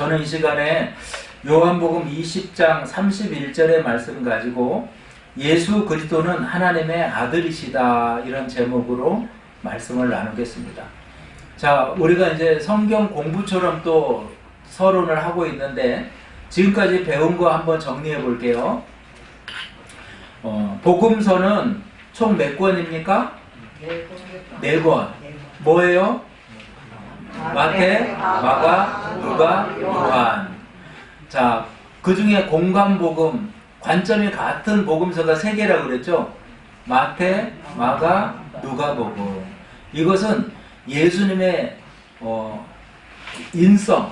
저는 이 시간에 요한복음 20장 31절의 말씀 가지고 예수 그리스도는 하나님의 아들이시다 이런 제목으로 말씀을 나누겠습니다. 자, 우리가 이제 성경 공부처럼 또 서론을 하고 있는데 지금까지 배운 거 한번 정리해 볼게요. 복음서는 총 몇 권입니까? 네 권. 뭐예요? 마태, 마가, 누가, 요한. 자, 그 중에 공관복음, 관점이 같은 복음서가 3개라고 그랬죠? 마태, 마가, 누가복음. 이것은 예수님의 인성,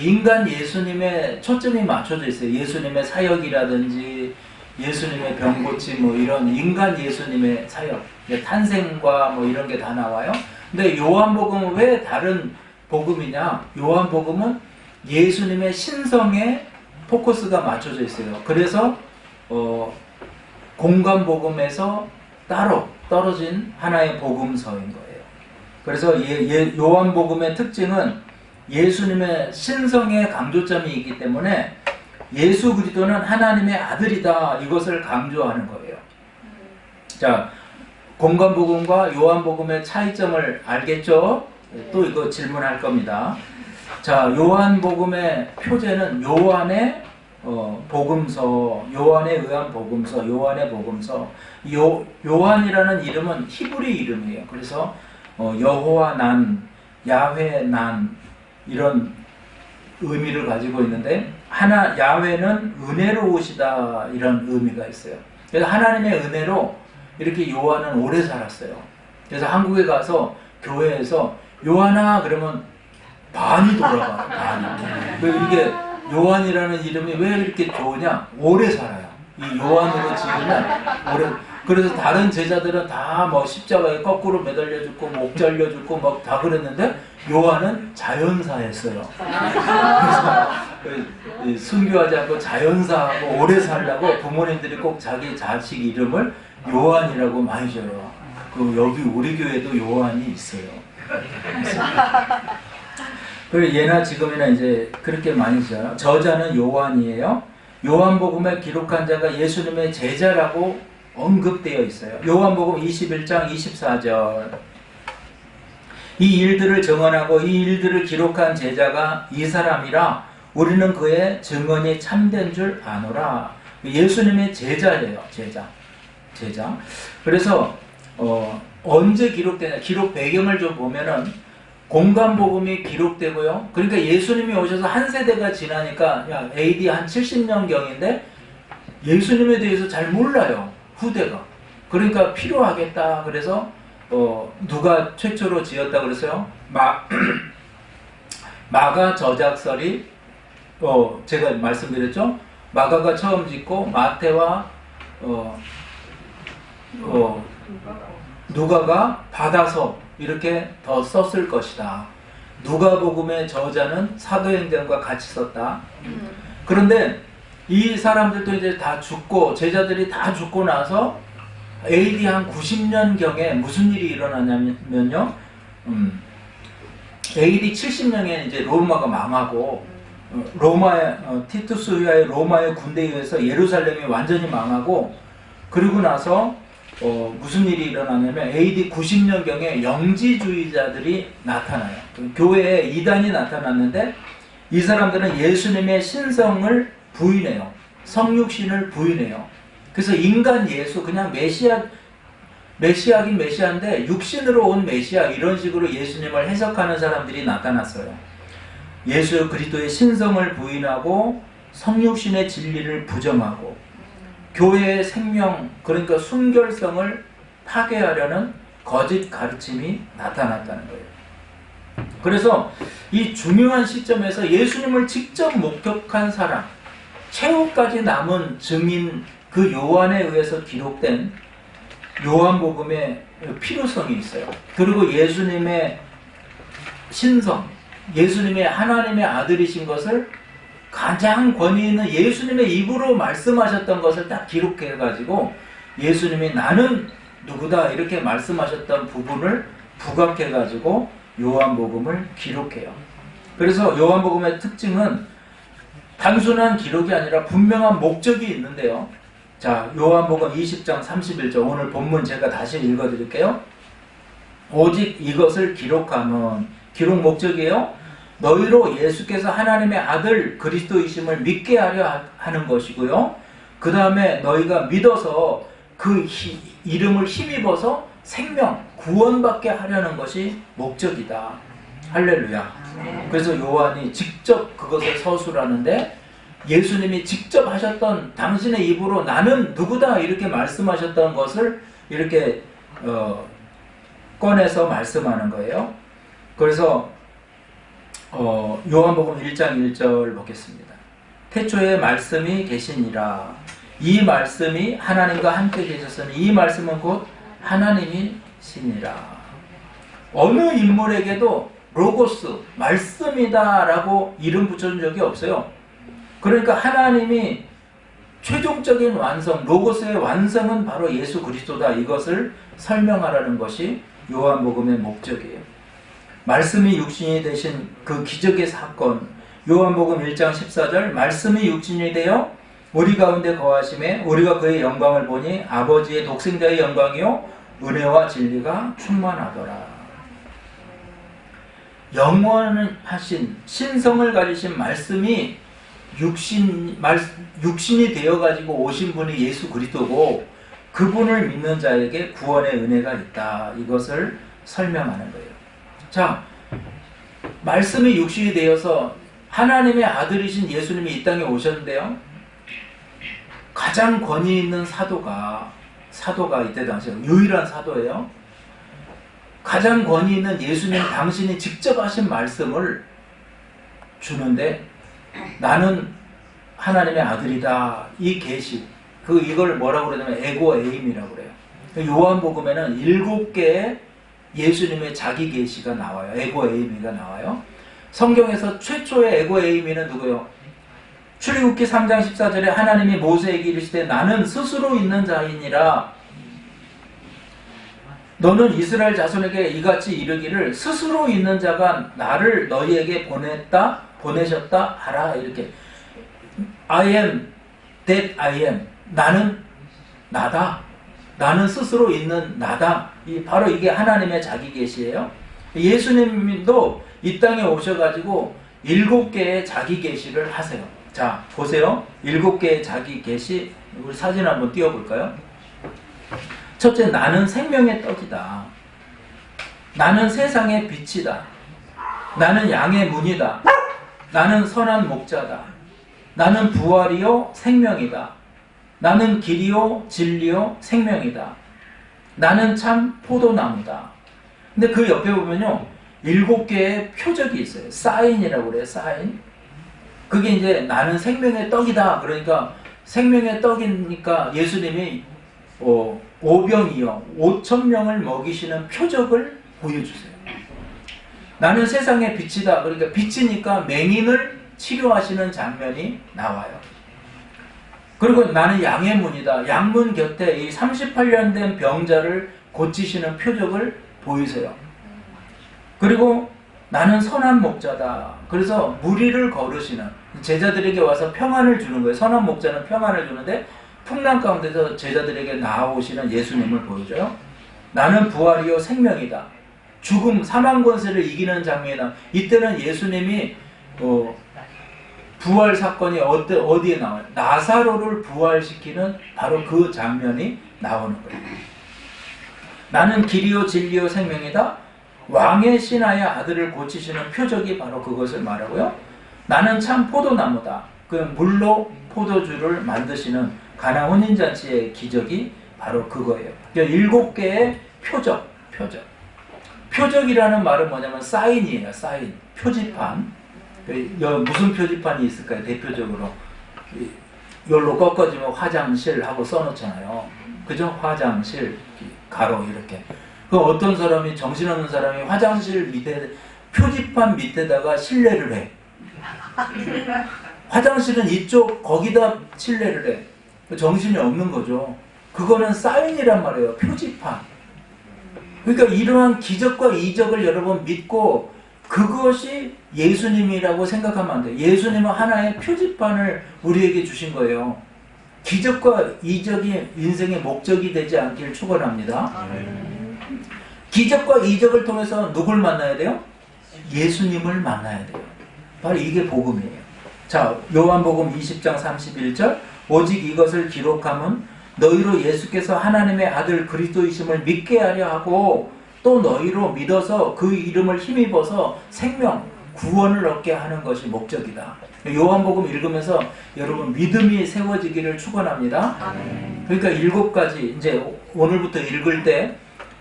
인간 예수님의 초점이 맞춰져 있어요. 예수님의 사역이라든지 예수님의 병고침 뭐 이런 인간 예수님의 사역, 탄생과 뭐 이런 게 다 나와요. 근데 요한복음은 왜 다른 복음이냐? 요한복음은 예수님의 신성에 포커스가 맞춰져 있어요. 그래서 공관복음에서 따로 떨어진 하나의 복음서인 거예요. 그래서 요한복음의 특징은 예수님의 신성의 강조점이 있기 때문에 예수 그리스도는 하나님의 아들이다 이것을 강조하는 거예요. 자, 공관복음과 요한복음의 차이점을 알겠죠? 또 이거 질문할 겁니다. 자, 요한복음의 표제는 요한의 복음서, 요한에 의한 복음서, 요한의 복음서. 요한이라는 이름은 히브리 이름이에요. 그래서 여호와 난, 야훼 난 이런 의미를 가지고 있는데 야훼는 은혜로우시다 이런 의미가 있어요. 그래서 하나님의 은혜로 이렇게 요한은 오래 살았어요. 그래서 한국에 가서 교회에서 요한아 그러면 반이 돌아가요. 반이. 이게 요한이라는 이름이 왜 이렇게 좋으냐? 오래 살아요. 이 요한으로 지으면 오래. 그래서 다른 제자들은 다 뭐 십자가에 거꾸로 매달려 죽고 목 잘려 죽고 막 다 그랬는데 요한은 자연사했어요. 그래서 순교하지 않고 자연사하고 오래 살려고 부모님들이 꼭 자기 자식 이름을 요한이라고 많이 줘요. 여기 우리 교회도 요한이 있어요. 그리고 예나 지금이나 이제 그렇게 많이 줘요. 저자는 요한이에요. 요한복음에 기록한 자가 예수님의 제자라고 언급되어 있어요. 요한복음 21장 24절. 이 일들을 증언하고 이 일들을 기록한 제자가 이 사람이라 우리는 그의 증언이 참된 줄 아노라. 예수님의 제자예요. 제자. 그래서 언제 기록되냐? 기록 배경을 좀 보면은 공관복음이 기록되고요. 그러니까 예수님이 오셔서 한 세대가 지나니까 AD 한 70년경인데 예수님에 대해서 잘 몰라요. 후대가. 그러니까 필요하겠다. 그래서 누가 최초로 지었다 그랬어요? 마가 저작설이 제가 말씀드렸죠? 마가가 처음 짓고 마태와 누가가 받아서 이렇게 더 썼을 것이다. 누가복음의 저자는 사도행전과 같이 썼다. 그런데 이 사람들도 이제 다 죽고 제자들이 다 죽고 나서 AD 한 90년경에 무슨 일이 일어나냐면요. AD 70년에 이제 로마가 망하고 티투스 후야의 로마의 군대에 의해서 예루살렘이 완전히 망하고 그리고 나서 무슨 일이 일어나냐면 AD 90년경에 영지주의자들이 나타나요. 교회에 이단이 나타났는데 이 사람들은 예수님의 신성을 부인해요. 성육신을 부인해요. 그래서 인간 예수, 그냥 메시아긴 메시아인데 육신으로 온 메시아 이런 식으로 예수님을 해석하는 사람들이 나타났어요. 예수 그리스도의 신성을 부인하고 성육신의 진리를 부정하고 교회의 생명, 그러니까 순결성을 파괴하려는 거짓 가르침이 나타났다는 거예요. 그래서 이 중요한 시점에서 예수님을 직접 목격한 사람, 최후까지 남은 증인 그 요한에 의해서 기록된 요한복음의 필요성이 있어요. 그리고 예수님의 신성, 예수님의 하나님의 아들이신 것을 가장 권위 있는 예수님의 입으로 말씀하셨던 것을 딱 기록해가지고 예수님이 나는 누구다 이렇게 말씀하셨던 부분을 부각해가지고 요한복음을 기록해요. 그래서 요한복음의 특징은 단순한 기록이 아니라 분명한 목적이 있는데요. 자, 요한복음 20장 31절 오늘 본문 제가 다시 읽어드릴게요. 오직 이것을 기록하는 기록 목적이에요. 너희로 예수께서 하나님의 아들 그리스도이심을 믿게 하려 하는 것이고요. 그 다음에 너희가 믿어서 그 이름을 힘입어서 생명, 구원받게 하려는 것이 목적이다. 할렐루야. 그래서 요한이 직접 그것을 서술하는데 예수님이 직접 하셨던 당신의 입으로 나는 누구다 이렇게 말씀하셨던 것을 이렇게 꺼내서 말씀하는 거예요. 그래서 요한복음 1장 1절 보겠습니다. 태초에 말씀이 계시니라. 이 말씀이 하나님과 함께 계셨으니 이 말씀은 곧 하나님이시니라. 어느 인물에게도 로고스, 말씀이다 라고 이름 붙여준 적이 없어요. 그러니까 하나님이 최종적인 완성, 로고스의 완성은 바로 예수 그리스도다. 이것을 설명하라는 것이 요한복음의 목적이에요. 말씀이 육신이 되신 그 기적의 사건, 요한복음 1장 14절 말씀이 육신이 되어 우리 가운데 거하심에 우리가 그의 영광을 보니 아버지의 독생자의 영광이요 은혜와 진리가 충만하더라. 영원하신 신성을 가지신 말씀이 육신이 되어가지고 오신 분이 예수 그리스도고 그분을 믿는 자에게 구원의 은혜가 있다. 이것을 설명하는 거예요. 자, 말씀이 육신이 되어서 하나님의 아들이신 예수님이 이 땅에 오셨는데요. 가장 권위 있는 사도가 이때 당시에 유일한 사도예요. 가장 권위 있는 예수님 당신이 직접 하신 말씀을 주는데 나는 하나님의 아들이다. 이 계시 이걸 뭐라고 그러냐면 에고에임이라고 그래요. 요한복음에는 7개의 예수님의 자기 계시가 나와요. 에고에이미가 나와요. 성경에서 최초의 에고에이미는 누구예요? 출애굽기 3장 14절에 하나님이 모세에게 이르시되 나는 스스로 있는 자이니라. 너는 이스라엘 자손에게 이같이 이르기를 스스로 있는 자가 나를 너희에게 보내셨다 하라. 이렇게 I am that I am. 나는 나다. 나는 스스로 있는 나다. 바로 이게 하나님의 자기 계시예요. 예수님도 이 땅에 오셔가지고 7개의 자기 계시를 하세요. 자, 보세요. 7개의 자기 계시. 우리 사진 한번 띄워볼까요? 첫째, 나는 생명의 떡이다. 나는 세상의 빛이다. 나는 양의 문이다. 나는 선한 목자다. 나는 부활이요 생명이다. 나는 길이요 진리요 생명이다. 나는 참 포도나무다. 근데 그 옆에 보면요 7개의 표적이 있어요. 사인이라고 그래요. 사인. 그게 이제 나는 생명의 떡이다. 그러니까 생명의 떡이니까 예수님이 오병이어 5,000명을 먹이시는 표적을 보여주세요. 나는 세상의 빛이다. 그러니까 빛이니까 맹인을 치료하시는 장면이 나와요. 그리고 나는 양의 문이다. 양문 곁에 이 38년 된 병자를 고치시는 표적을 보이세요. 그리고 나는 선한 목자다. 그래서 무리를 거르시는 제자들에게 와서 평안을 주는 거예요. 선한 목자는 평안을 주는데 풍랑 가운데서 제자들에게 나아오시는 예수님을 보여줘요. 나는 부활이요 생명이다. 죽음, 사망 권세를 이기는 장면이다. 이때는 예수님이 부활 사건이 어디에 나와요? 나사로를 부활시키는 바로 그 장면이 나오는 거예요. 나는 길이요 진리요 생명이다. 왕의 신하의 아들을 고치시는 표적이 바로 그것을 말하고요. 나는 참 포도나무다. 그 물로 포도주를 만드시는 가나 혼인잔치의 기적이 바로 그거예요. 7개의 표적. 표적이라는 말은 뭐냐면 사인이에요. 사인. 표지판. 무슨 표지판이 있을까요? 대표적으로 여기로 꺾어지면 화장실 하고 써놓잖아요. 그죠? 화장실 가로 이렇게. 그 어떤 사람이 정신없는 사람이 화장실 밑에 표지판 밑에다가 실내를 해. 화장실은 이쪽 거기다 실내를 해. 정신이 없는 거죠. 그거는 사인이란 말이에요. 표지판. 그러니까 이러한 기적과 이적을 여러분 믿고 그것이 예수님이라고 생각하면 안 돼요. 예수님은 하나의 표지판을 우리에게 주신 거예요. 기적과 이적이 인생의 목적이 되지 않길 축원합니다. 기적과 이적을 통해서 누굴 만나야 돼요? 예수님을 만나야 돼요. 바로 이게 복음이에요. 자, 요한복음 20장 31절 오직 이것을 기록함은 너희로 예수께서 하나님의 아들 그리스도이심을 믿게 하려 하고 또 너희로 믿어서 그 이름을 힘입어서 생명, 구원을 얻게 하는 것이 목적이다. 요한복음 읽으면서 여러분 믿음이 세워지기를 축원합니다. 그러니까 7가지 이제 오늘부터 읽을 때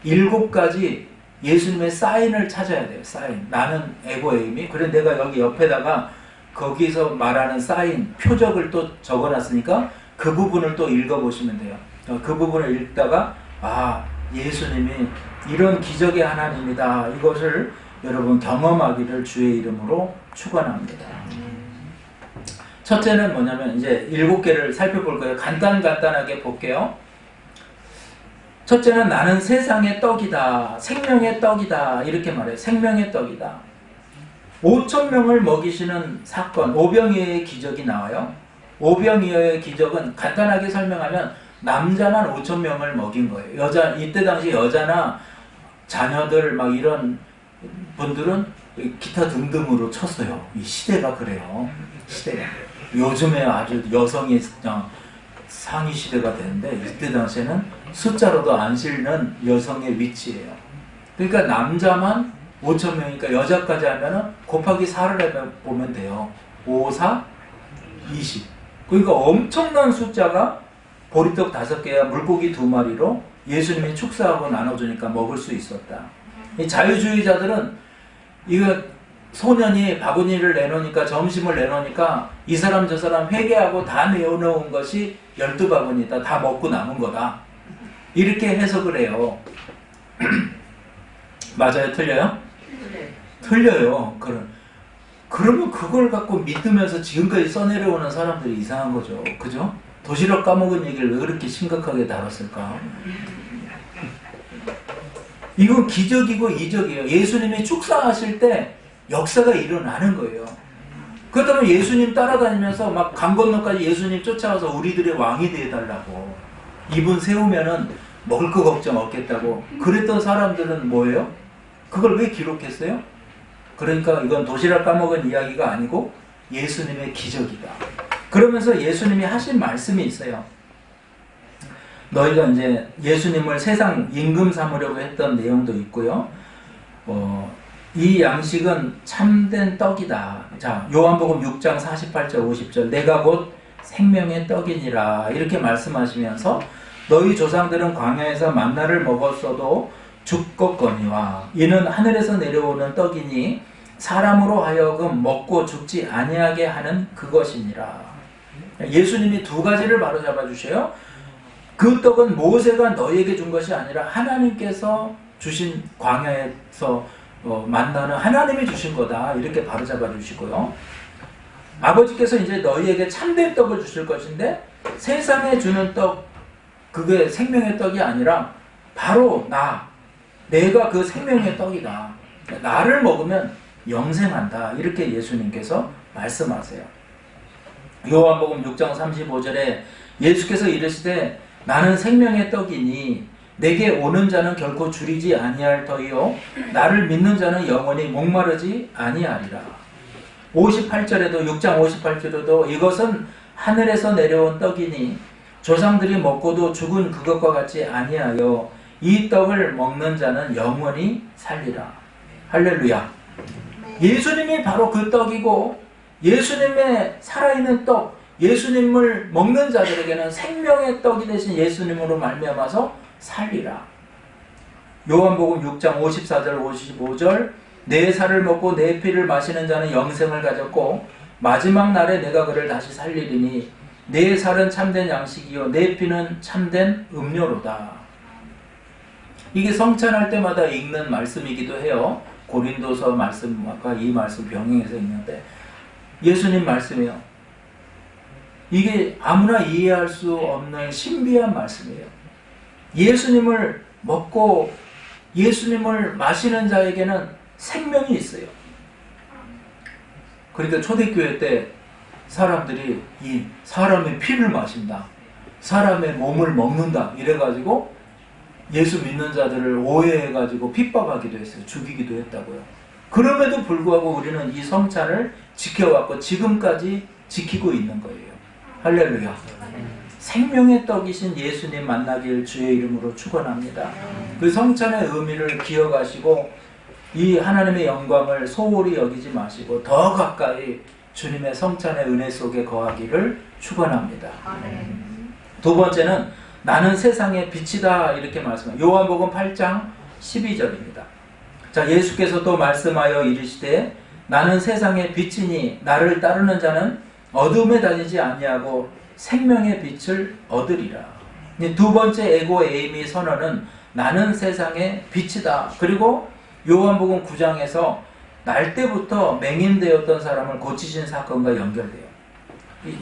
7가지 예수님의 사인을 찾아야 돼요. 사인. 나는 에고에임이. 그래 내가 여기 옆에다가 거기서 말하는 사인, 표적을 또 적어놨으니까 그 부분을 또 읽어보시면 돼요. 그 부분을 읽다가 예수님이 이런 기적의 하나님이다. 이것을 여러분 경험하기를 주의 이름으로 축원합니다. 첫째는 뭐냐면 이제 7개를 살펴볼 거예요. 간단하게 볼게요. 첫째는 나는 세상의 떡이다. 생명의 떡이다. 이렇게 말해요. 생명의 떡이다. 5,000명을 먹이시는 사건, 오병이어의 기적이 나와요. 오병이어의 기적은 간단하게 설명하면 남자만 5,000명을 먹인 거예요. 이때 당시 여자나 자녀들 막 이런 분들은 기타 등등으로 쳤어요. 이 시대가 그래요. 시대가. 요즘에 아주 여성이 상위 시대가 되는데 이때 당시에는 숫자로도 안 실는 여성의 위치예요. 그러니까 남자만 5,000명이니까 여자까지 하면은 곱하기 4를 해보면 돼요. 5, 4, 20. 그러니까 엄청난 숫자가 보리떡 5개와 물고기 2마리로 예수님이 축사하고 나눠주니까 먹을 수 있었다. 이 자유주의자들은 이거 소년이 바구니를 내놓으니까 점심을 내놓으니까 이 사람 저 사람 회개하고 다 내어놓은 것이 12바구니다. 다 먹고 남은 거다. 이렇게 해석을 해요. 맞아요? 틀려요? 틀려요. 그러면 그걸 갖고 믿으면서 지금까지 써내려오는 사람들이 이상한 거죠. 그죠? 도시락 까먹은 얘기를 왜 그렇게 심각하게 다뤘을까? 이건 기적이고 이적이에요. 예수님이 축사하실 때 역사가 일어나는 거예요. 그렇다면 예수님 따라다니면서 막 강 건너까지 예수님 쫓아와서 우리들의 왕이 되어달라고 이분 세우면은 먹을 거 걱정 없겠다고 그랬던 사람들은 뭐예요? 그걸 왜 기록했어요? 그러니까 이건 도시락 까먹은 이야기가 아니고 예수님의 기적이다. 그러면서 예수님이 하신 말씀이 있어요. 너희가 이제 예수님을 세상 임금 삼으려고 했던 내용도 있고요. 이 양식은 참된 떡이다. 자, 요한복음 6장 48절 50절 내가 곧 생명의 떡이니라 이렇게 말씀하시면서 너희 조상들은 광야에서 만나를 먹었어도 죽겠거니와 이는 하늘에서 내려오는 떡이니 사람으로 하여금 먹고 죽지 아니하게 하는 그것이니라. 예수님이 2가지를 바로잡아 주셔요. 그 떡은 모세가 너희에게 준 것이 아니라 하나님께서 주신 광야에서 만나는 하나님이 주신 거다. 이렇게 바로잡아 주시고요. 아버지께서 이제 너희에게 참된 떡을 주실 것인데 세상에 주는 떡, 그게 생명의 떡이 아니라 바로 내가 그 생명의 떡이다. 나를 먹으면 영생한다. 이렇게 예수님께서 말씀하세요. 요한복음 6장 35절에 예수께서 이르시되 나는 생명의 떡이니 내게 오는 자는 결코 줄이지 아니할 터이요 나를 믿는 자는 영원히 목마르지 아니하리라. 58절에도 6장 58절에도 이것은 하늘에서 내려온 떡이니 조상들이 먹고도 죽은 그것과 같이 아니하여 이 떡을 먹는 자는 영원히 살리라. 할렐루야. 예수님이 바로 그 떡이고 예수님의 살아있는 떡, 예수님을 먹는 자들에게는 생명의 떡이 되신 예수님으로 말미암아서 살리라. 요한복음 6장 54절 55절 내 살을 먹고 내 피를 마시는 자는 영생을 가졌고 마지막 날에 내가 그를 다시 살리리니 내 살은 참된 양식이요 내 피는 참된 음료로다. 이게 성찬할 때마다 읽는 말씀이기도 해요. 고린도서 말씀과 이 말씀 병행해서 읽는데 예수님 말씀이에요. 이게 아무나 이해할 수 없는 신비한 말씀이에요. 예수님을 먹고 예수님을 마시는 자에게는 생명이 있어요. 그러니까 초대교회 때 사람들이 이 사람의 피를 마신다, 사람의 몸을 먹는다 이래가지고 예수 믿는 자들을 오해해가지고 핍박하기도 했어요. 죽이기도 했다고요. 그럼에도 불구하고 우리는 이 성찬을 지켜왔고 지금까지 지키고 있는 거예요. 할렐루야. 생명의 떡이신 예수님 만나길 주의 이름으로 축원합니다. 그 성찬의 의미를 기억하시고 이 하나님의 영광을 소홀히 여기지 마시고 더 가까이 주님의 성찬의 은혜 속에 거하기를 축원합니다. 두 번째는 나는 세상의 빛이다 이렇게 말씀합니다. 요한복음 8장 12절입니다. 자, 예수께서 또 말씀하여 이르시되 나는 세상의 빛이니 나를 따르는 자는 어둠에 다니지 아니하고 생명의 빛을 얻으리라. 두 번째 에고 에이미 선언은 나는 세상의 빛이다. 그리고 요한복음 9장에서 날 때부터 맹인되었던 사람을 고치신 사건과 연결돼요.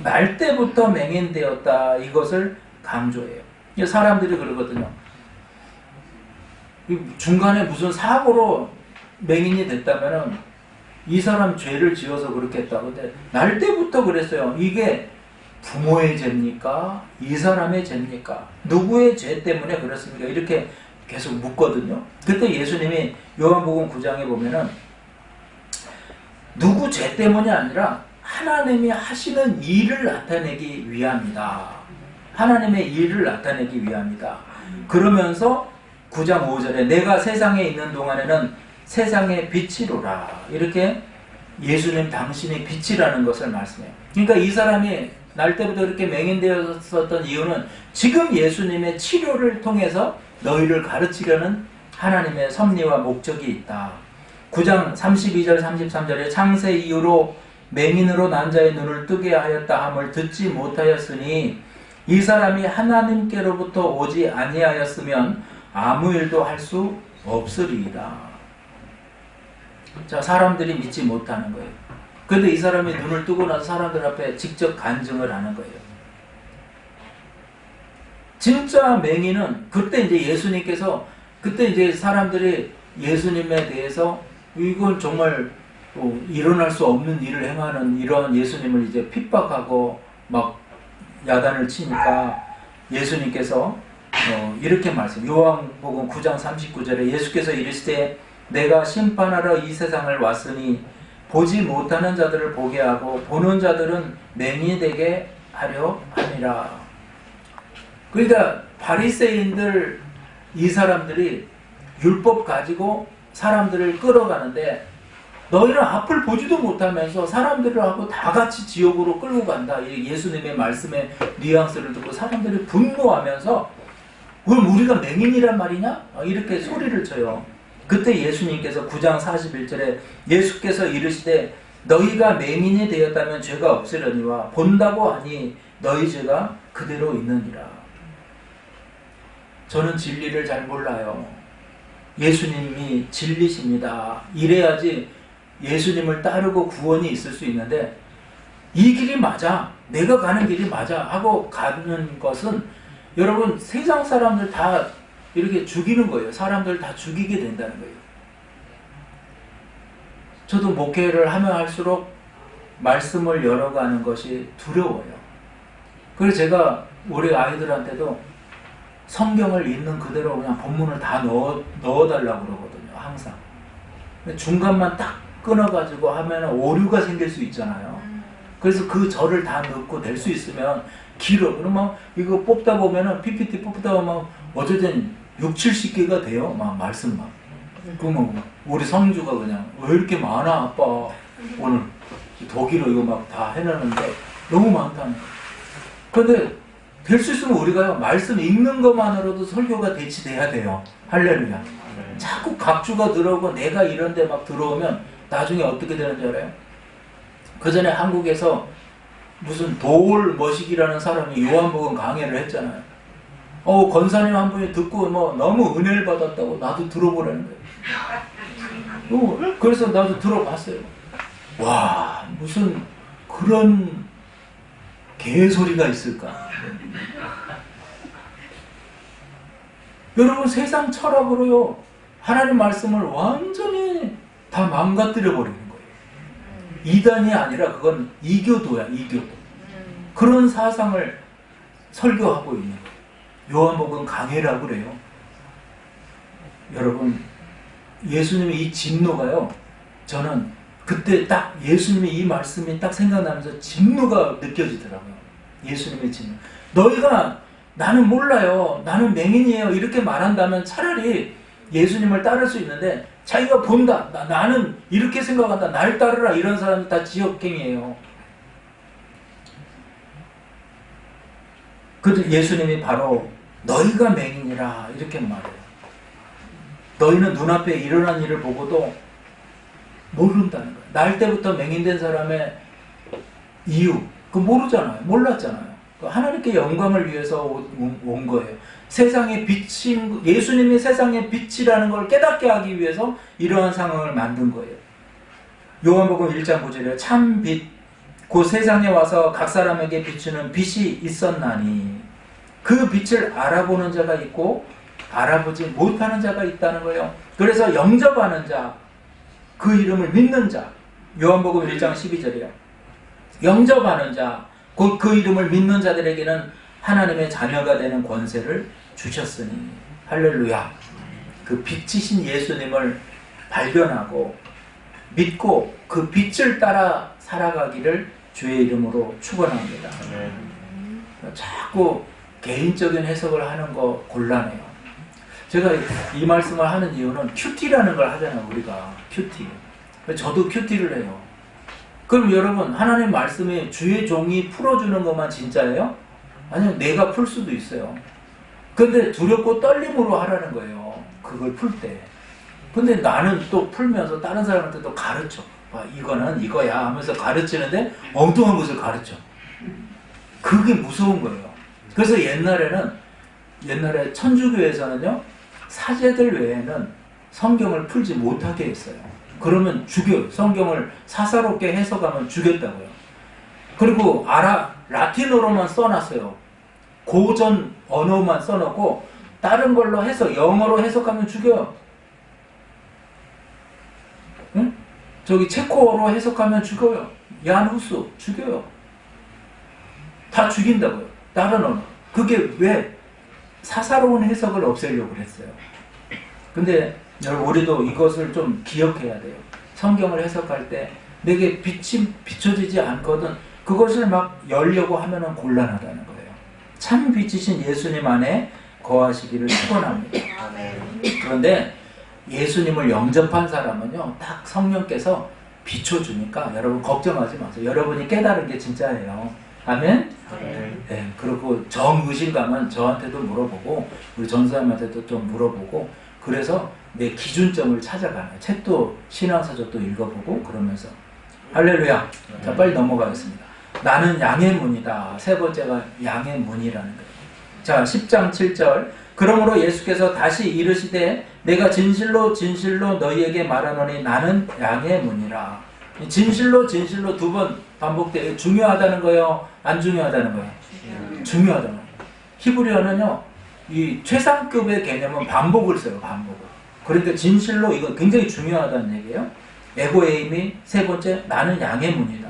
날 때부터 맹인되었다 이것을 강조해요. 사람들이 그러거든요. 중간에 무슨 사고로 맹인이 됐다면은 이 사람 죄를 지어서 그렇게 했다고. 근데 날 때부터 그랬어요. 이게 부모의 죄입니까? 이 사람의 죄입니까? 누구의 죄 때문에 그렇습니까? 이렇게 계속 묻거든요. 그때 예수님이 요한복음 9장에 보면은 누구 죄 때문이 아니라 하나님이 하시는 일을 나타내기 위함이다. 하나님의 일을 나타내기 위함이다. 그러면서 9장 5절에 내가 세상에 있는 동안에는 세상의 빛이로라. 이렇게 예수님 당신이 빛이라는 것을 말씀해요. 그러니까 이 사람이 날 때부터 이렇게 맹인되었었던 이유는 지금 예수님의 치료를 통해서 너희를 가르치려는 하나님의 섭리와 목적이 있다. 9장 32절 33절에 창세 이후로 맹인으로 난 자의 눈을 뜨게 하였다 함을 듣지 못하였으니 이 사람이 하나님께로부터 오지 아니하였으면 아무 일도 할 수 없으리이다. 자, 사람들이 믿지 못하는 거예요. 그런데 이 사람이 눈을 뜨고 나서 사람들 앞에 직접 간증을 하는 거예요. 진짜 맹인은 그때 이제 예수님께서 그때 이제 사람들이 예수님에 대해서 이건 정말 일어날 수 없는 일을 행하는 이런 예수님을 이제 핍박하고 막 야단을 치니까 예수님께서 이렇게 말씀, 요한복음 9장 39절에 예수께서 이르시되 내가 심판하러 이 세상을 왔으니 보지 못하는 자들을 보게 하고 보는 자들은 맹인이 되게 하려 함이라. 그러니까 바리새인들 이 사람들이 율법 가지고 사람들을 끌어가는데 너희는 앞을 보지도 못하면서 사람들을 하고 다 같이 지옥으로 끌고 간다. 이 예수님의 말씀의 뉘앙스를 듣고 사람들이 분노하면서 그럼 우리가 맹인이란 말이냐? 이렇게 소리를 쳐요. 그때 예수님께서 9장 41절에 예수께서 이르시되 너희가 맹인이 되었다면 죄가 없으려니와 본다고 하니 너희 죄가 그대로 있느니라. 저는 진리를 잘 몰라요. 예수님이 진리십니다. 이래야지 예수님을 따르고 구원이 있을 수 있는데 이 길이 맞아, 내가 가는 길이 맞아 하고 가는 것은 여러분 세상 사람들 다 이렇게 죽이는 거예요. 사람들 다 죽이게 된다는 거예요. 저도 목회를 하면 할수록 말씀을 열어가는 것이 두려워요. 그래서 제가 우리 아이들한테도 성경을 있는 그대로 그냥 본문을 다 넣어달라고 그러거든요. 항상. 중간만 딱 끊어가지고 하면 오류가 생길 수 있잖아요. 그래서 그 절을 다 넣고 낼 수 있으면 길어. 그러면 이거 뽑다 보면은 PPT 뽑다 보면 어쨌든 6, 70개가 돼요. 막 말씀 막. 그러면 우리 성주가 그냥 왜 이렇게 많아 아빠 오늘 독일어 이거 막 다 해놨는데 너무 많다는 거예요. 그런데 될 수 있으면 우리가 말씀 읽는 것만으로도 설교가 대치돼야 돼요. 할렐루야. 자꾸 각주가 들어오고 내가 이런데 막 들어오면 나중에 어떻게 되는지 알아요? 그 전에 한국에서 무슨 도울 머시기라는 사람이 요한복음 강해를 했잖아요. 권사님 한 분이 듣고 뭐 너무 은혜를 받았다고 나도 들어보라는 거예요. 그래서 나도 들어봤어요. 와, 무슨 그런 개소리가 있을까? 여러분 세상 철학으로요 하나님 말씀을 완전히 다 망가뜨려 버리는 거예요. 이단이 아니라 그건 이교도야, 이교도. 그런 사상을 설교하고 있는 거예요. 요한복음 강해라고 그래요. 여러분, 예수님의 이 진노가요, 저는 그때 딱 예수님의 이 말씀이 딱 생각나면서 진노가 느껴지더라고요. 예수님의 진노. 너희가 나는 몰라요, 나는 맹인이에요, 이렇게 말한다면 차라리 예수님을 따를 수 있는데, 자기가 본다, 나는 이렇게 생각한다, 날 따르라, 이런 사람이 다 지역행이에요. 그래도 예수님이 바로 너희가 맹인이라 이렇게 말해요. 너희는 눈앞에 일어난 일을 보고도 모른다는 거예요. 날 때부터 맹인된 사람의 이유, 그거 모르잖아요. 몰랐잖아요. 하나님께 영광을 위해서 온 거예요. 세상의 빛인, 예수님이 세상의 빛이라는 걸 깨닫게 하기 위해서 이러한 상황을 만든 거예요. 요한복음 1장 9절에 참 빛, 그 세상에 와서 각 사람에게 비추는 빛이 있었나니 그 빛을 알아보는 자가 있고 알아보지 못하는 자가 있다는 거예요. 그래서 영접하는 자, 그 이름을 믿는 자, 요한복음 1장 12절이에요. 영접하는 자, 그 이름을 믿는 자들에게는 하나님의 자녀가 되는 권세를 주셨으니 할렐루야. 그 빛이신 예수님을 발견하고 믿고 그 빛을 따라 살아가기를 주의 이름으로 축원합니다. 자꾸 개인적인 해석을 하는 거 곤란해요. 제가 이 말씀을 하는 이유는 큐티라는 걸 하잖아요. 우리가 큐티. 저도 큐티를 해요. 그럼 여러분, 하나님 말씀이 주의 종이 풀어주는 것만 진짜예요? 아니면 내가 풀 수도 있어요. 근데 두렵고 떨림으로 하라는 거예요. 그걸 풀 때. 근데 나는 또 풀면서 다른 사람한테 또 가르쳐. 이거는 이거야 하면서 가르치는데 엉뚱한 것을 가르쳐. 그게 무서운 거예요. 그래서 옛날에 천주교에서는요, 사제들 외에는 성경을 풀지 못하게 했어요. 그러면 죽여요. 성경을 사사롭게 해석하면 죽였다고요. 그리고 라틴어로만 써놨어요. 고전 언어만 써놓고 다른 걸로 해서 영어로 해석하면 죽여요. 응? 저기 체코어로 해석하면 죽여요. 얀 후스 죽여요. 다 죽인다고요. 다른 언어. 그게 왜 사사로운 해석을 없애려고 그랬어요. 근데 여러분, 우리도 이것을 좀 기억해야 돼요. 성경을 해석할 때 내게 빛이 비춰지지 않거든 그것을 막 열려고 하면은 곤란하다는 거예요. 참 빛이신 예수님 안에 거하시기를 축원합니다. 그런데 예수님을 영접한 사람은요, 딱 성령께서 비춰주니까 여러분 걱정하지 마세요. 여러분이 깨달은 게 진짜예요. 아멘? 네, 그리고 정의심감은 저한테도 물어보고 우리 전사님한테도 좀 물어보고 그래서 내 기준점을 찾아가요. 책도 신앙서적도 읽어보고 그러면서 할렐루야. 자, 빨리 넘어가겠습니다. 나는 양의 문이다. 세 번째가 양의 문이라는 거예요. 자, 10장 7절. 그러므로 예수께서 다시 이르시되 내가 진실로 진실로 너희에게 말하노니 나는 양의 문이라. 진실로 진실로 두 번 반복돼요. 중요하다는 거예요? 안 중요하다는 거예요? 중요하다는 거예요. 히브리어는요, 이 최상급의 개념은 반복을 써요. 반복을. 그러니까 진실로 이거 굉장히 중요하다는 얘기예요. 에고에임이 세 번째, 나는 양의 문이다.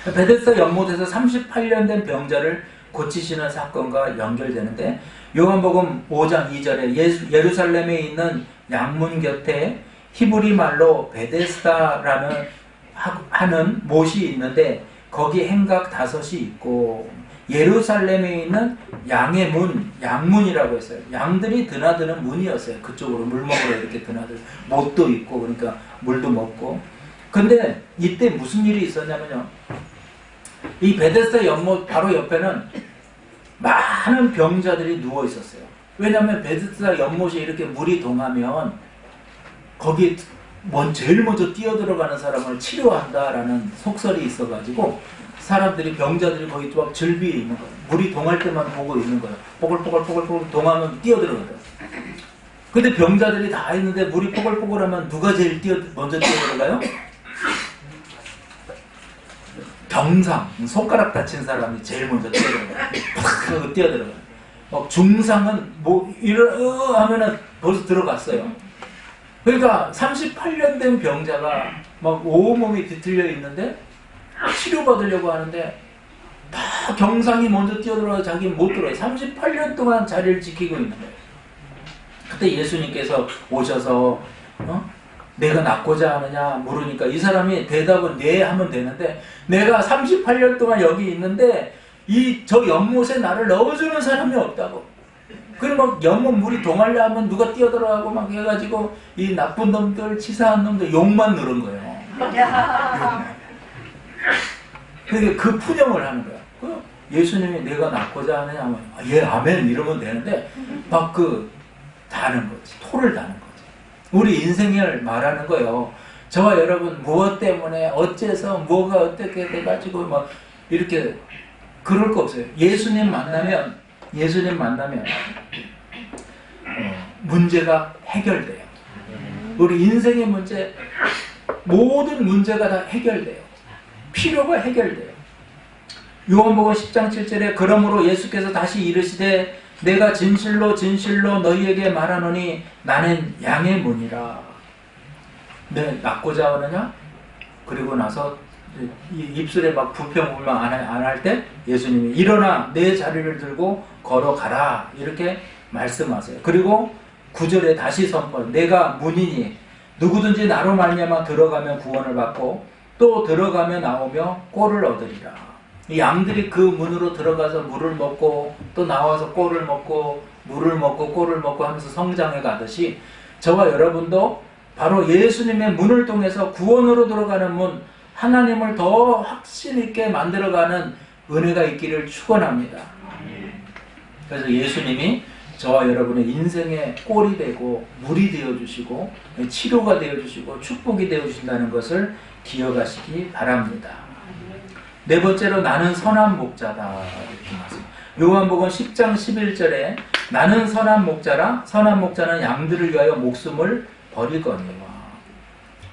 베데스다 연못에서 38년 된 병자를 고치시는 사건과 연결되는데 요한복음 5장 2절에 예루살렘에 있는 양문 곁에 히브리 말로 베데스다라는 하는 못이 있는데 거기 행각 5이 있고 예루살렘에 있는 양의 문, 양문이라고 했어요. 양들이 드나드는 문이었어요. 그쪽으로 물 먹으러 이렇게 드나들. 못도 있고 그러니까 물도 먹고. 근데 이때 무슨 일이 있었냐면요. 이 베데스다 연못 바로 옆에는 많은 병자들이 누워 있었어요. 왜냐하면 베데스다 연못이 이렇게 물이 동하면 거기 제일 먼저 뛰어들어가는 사람을 치료한다라는 속설이 있어가지고 사람들이 병자들이 거기 막 즐비에 있는 거예요. 물이 동할 때만 보고 있는 거예요. 뽀글뽀글 동하면 뛰어들어가요. 근데 병자들이 다 있는데 물이 뽀글뽀글하면 누가 제일 먼저 뛰어들어가요? 병상, 손가락 다친 사람이 제일 먼저 뛰어들어가요. 팍! 뛰어들어가요. 막 중상은 뭐 하면은 벌써 들어갔어요. 그러니까 38년 된 병자가 막 온몸이 뒤틀려 있는데 치료받으려고 하는데 다 경상이 먼저 뛰어들어서 자기는 못 들어요. 38년 동안 자리를 지키고 있는 거예요. 그때 예수님께서 오셔서 내가 낫고자 하느냐 물으니까 이 사람이 대답은 네 하면 되는데, 내가 38년 동안 여기 있는데 저 연못에 나를 넣어주는 사람이 없다고. 그리고 막 연못 물이 동하려 하면 누가 뛰어들어가고 막 해가지고 이 나쁜 놈들, 치사한 놈들 욕만 누른 거예요. 그러니까 그 푸념을 하는 거야. 예수님이 내가 낫고자 하느냐 하면 예 아멘 이러면 되는데 막 다는 거지. 토를 다는 거지. 우리 인생을 말하는 거예요. 저와 여러분 무엇 때문에 어째서 뭐가 어떻게 돼가지고 막 이렇게 그럴 거 없어요. 예수님 만나면 문제가 해결돼요. 우리 인생의 문제, 모든 문제가 다 해결돼요. 필요가 해결돼요. 요한복음 10장 7절에 그러므로 예수께서 다시 이르시되 내가 진실로 진실로 너희에게 말하노니 나는 양의 문이라. 내 낫고자 하느냐? 그리고 나서 입술에 막 부평불만 안 할 때 예수님이 일어나 내 자리를 들고 걸어가라 이렇게 말씀하세요. 그리고 9절에 다시 선포. 내가 문이니 누구든지 나로 말미암아 들어가면 구원을 받고 또 들어가며 나오며 꼴을 얻으리라. 이 양들이 그 문으로 들어가서 물을 먹고 또 나와서 꼴을 먹고 물을 먹고 꼴을 먹고 하면서 성장해 가듯이 저와 여러분도 바로 예수님의 문을 통해서 구원으로 들어가는 문, 하나님을 더 확신 있게 만들어가는 은혜가 있기를 축원합니다. 그래서 예수님이 저와 여러분의 인생의 꼴이 되고 물이 되어주시고 치료가 되어주시고 축복이 되어주신다는 것을 기억하시기 바랍니다. 네 번째로 나는 선한 목자다 이렇게 말씀합니다. 요한복음 10장 11절에 나는 선한 목자라. 선한 목자는 양들을 위하여 목숨을 버리거니와.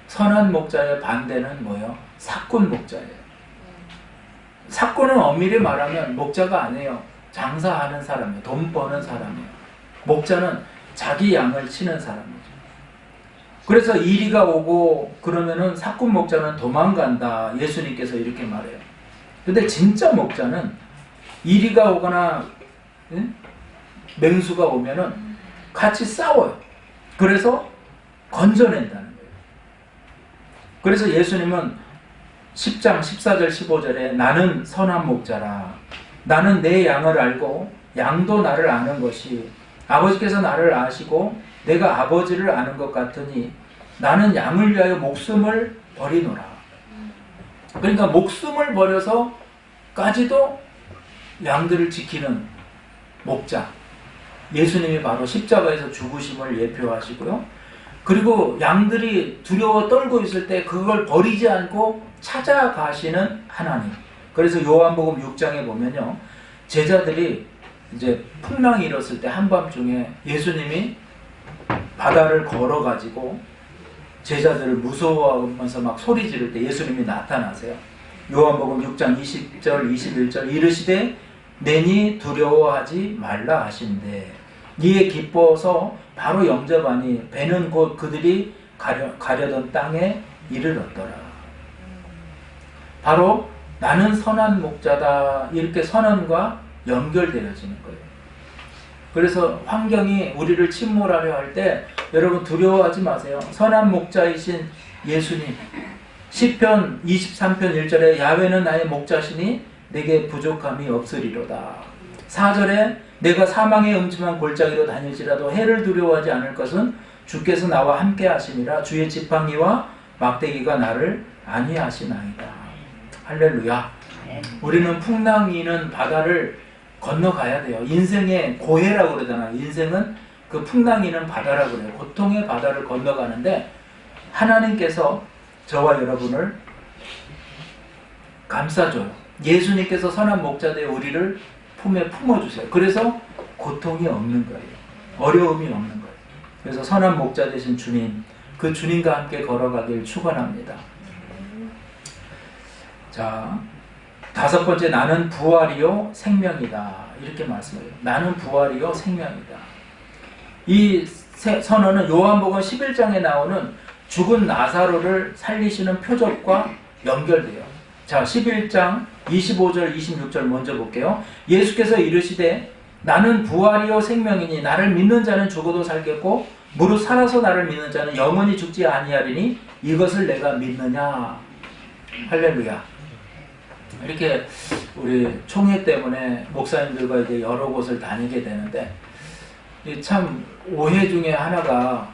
선한 목자의 반대는 뭐예요? 사꾼 목자예요. 사꾼은 엄밀히 말하면 목자가 아니에요. 장사하는 사람이에요. 돈 버는 사람이에요. 목자는 자기 양을 치는 사람이죠. 그래서 이리가 오고 그러면은 사꾼 목자는 도망간다. 예수님께서 이렇게 말해요. 근데 진짜 목자는 이리가 오거나 맹수가 오면은 같이 싸워요. 그래서 건져낸다는 거예요. 그래서 예수님은 10장 14절 15절에 나는 선한 목자라. 나는 내 양을 알고 양도 나를 아는 것이 아버지께서 나를 아시고 내가 아버지를 아는 것 같으니 나는 양을 위하여 목숨을 버리노라. 그러니까 목숨을 버려서까지도 양들을 지키는 목자. 예수님이 바로 십자가에서 죽으심을 예표하시고요. 그리고 양들이 두려워 떨고 있을 때 그걸 버리지 않고 찾아가시는 하나님. 그래서 요한복음 6장에 보면요. 제자들이 이제 풍랑이 일었을 때 한밤중에 예수님이 바다를 걸어가지고 제자들을 무서워하면서 막 소리 지를 때 예수님이 나타나세요. 요한복음 6장 20절 21절 이르시되 내니 두려워하지 말라 하신대 이에 기뻐서 바로 영접하니 배는 곧 그들이 가려던 땅에 이르렀더라. 바로 나는 선한 목자다 이렇게 선언과 연결되어지는 거예요. 그래서 환경이 우리를 침몰하려 할 때 여러분 두려워하지 마세요. 선한 목자이신 예수님. 시편 23편 1절에 야훼는 나의 목자시니 내게 부족함이 없으리로다. 4절에 내가 사망의 음침한 골짜기로 다닐지라도 해를 두려워하지 않을 것은 주께서 나와 함께 하시니라. 주의 지팡이와 막대기가 나를 안위하시나이다. 할렐루야. 우리는 풍랑이는 바다를 건너가야 돼요. 인생의 고해라고 그러잖아요. 인생은 그 풍랑이는 바다라고 그래요. 고통의 바다를 건너가는데 하나님께서 저와 여러분을 감싸줘요. 예수님께서 선한 목자 되어 우리를 품에 품어주세요. 그래서 고통이 없는 거예요. 어려움이 없는 거예요. 그래서 선한 목자 되신 주님, 그 주님과 함께 걸어가길 축원합니다. 자, 다섯 번째 나는 부활이요 생명이다 이렇게 말씀해요. 나는 부활이요 생명이다. 이 선언은 요한복음 11장에 나오는 죽은 나사로를 살리시는 표적과 연결돼요. 자, 11장 25절 26절 먼저 볼게요. 예수께서 이르시되 나는 부활이요 생명이니 나를 믿는 자는 죽어도 살겠고 무릇 살아서 나를 믿는 자는 영원히 죽지 아니하리니 이것을 내가 믿느냐. 할렐루야. 이렇게 우리 총회 때문에 목사님들과 이제 여러 곳을 다니게 되는데 참 오해 중에 하나가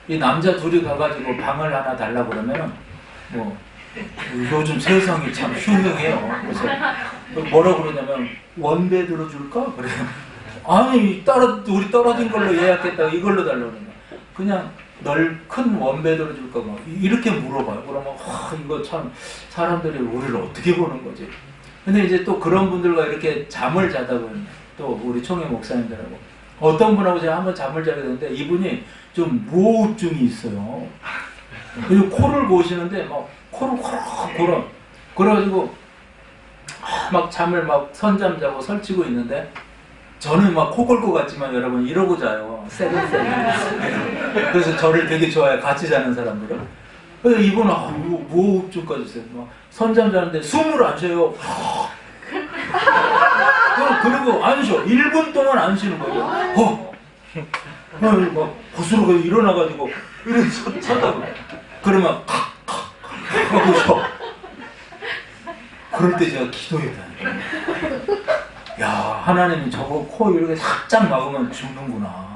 이 남자 둘이 가가지고 방을 하나 달라고 그러면은 뭐 요즘 세상이 참 흉흉해요. 그래서 뭐라고 그러냐면 원베드로 줄까? 그래요. 아니 우리 떨어진 걸로 예약했다가 이걸로 달라고 그러냐. 그냥 큰 원베드로 줄까? 뭐 이렇게 물어봐요. 그러면 이거 참 사람들이 우리를 어떻게 보는 거지? 근데 이제 또 그런 분들과 이렇게 잠을 자다 보면 또 우리 총회 목사님들하고 어떤 분하고 제가 한번 잠을 자게 되는데 이분이 좀 무호흡증이 있어요. 그리고 코를 고시는데 막 코를 호락 골아. 그래가지고 막 잠을 막 선잠 자고 설치고 있는데 저는 막 코 골 것 같지만 여러분 이러고 자요. 세근세근. 그래서 저를 되게 좋아해요. 같이 자는 사람들은. 그래서 이분은 무호흡증까지 있어요. 막 선잠 자는데 숨을 안 쉬어요. 그리고 안 쉬어. 1분 동안 안 쉬는 거예요. 막 고스로 일어나가지고 이렇게 쳤다고. 그러면 하고 쉬어. 그럴 때 제가 기도했다니까. 야, 하나님이 저거 코 이렇게 살짝 막으면 죽는구나.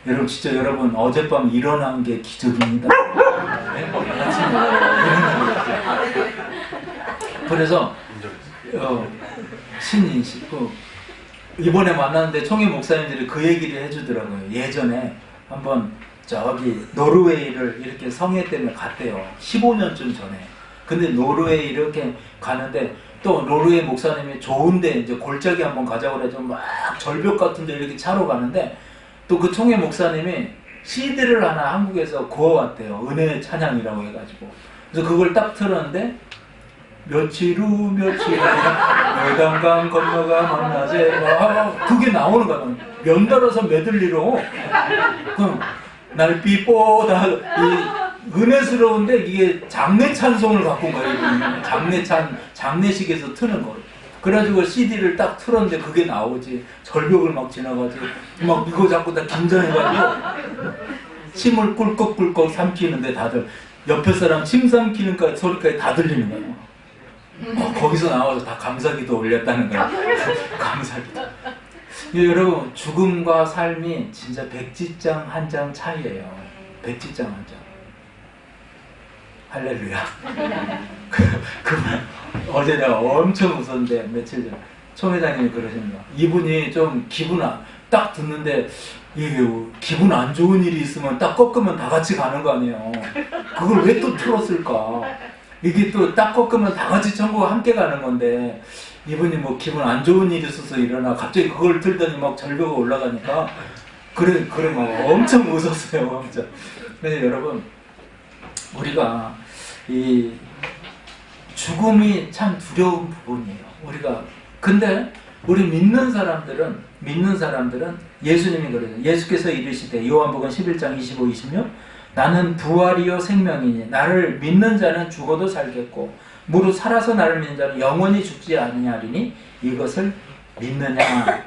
여러분 진짜 여러분 어젯밤 일어난 게 기적입니다. 네? 그래서 신인식 이번에 만났는데 총회 목사님들이 그 얘기를 해주더라고요. 예전에 한번 저기 노르웨이를 이렇게 성회 때문에 갔대요. 15년쯤 전에. 근데 노르웨이 이렇게 가는데 또 노르웨이 목사님이 좋은데 이제 골짜기 한번 가자고 그래가지고 막 절벽 같은데 이렇게 차로 가는데 또 그 총회 목사님이 CD를 하나 한국에서 구워왔대요. 은혜의 찬양이라고 해가지고. 그래서 그걸 딱 틀었는데 며칠 후 요단강 건너가 만나제 그게 나오는 거야. 연달아서 메들리로 날빛보다 은혜스러운데 이게 장례 찬송을 갖고 온 거예요. 장례식에서 트는 거예요. 그래가지고 CD를 딱 틀었는데 그게 나오지. 절벽을 막 지나가지고 막 이거 자꾸 다 긴장해가지고 침을 꿀꺽꿀꺽 삼키는데 다들 옆에 사람 침 삼키는 소리까지 다 들리는 거예요. 거기서 나와서 다 감사기도 올렸다는 거예요. 감사기도. 여러분 죽음과 삶이 진짜 백지장 한 장 차이예요. 백지장 한 장. 할렐루야. 어제 내가 엄청 웃었는데 며칠 전 총회장님이 그러시는 거야. 이분이 좀 딱 듣는데 이게 기분 안 좋은 일이 있으면 딱 꺾으면 다 같이 가는 거 아니에요. 그걸 왜 또 틀었을까? 이게 또 딱 꺾으면 다 같이 천국 함께 가는 건데 이분이 뭐 기분 안 좋은 일이 있어서 일어나 갑자기 그걸 틀더니 막 절벽에 올라가니까 그래 막 엄청 웃었어요. 엄청. 근데 여러분 우리가 이 죽음이 참 두려운 부분이에요. 근데 우리 믿는 사람들은 예수님이 그러죠. 예수께서 이르시되 요한복음 11장 25, 26 나는 부활이요 생명이니 나를 믿는 자는 죽어도 살겠고 무릇 살아서 나를 믿는 자는 영원히 죽지 아니하리니 이것을 믿느냐.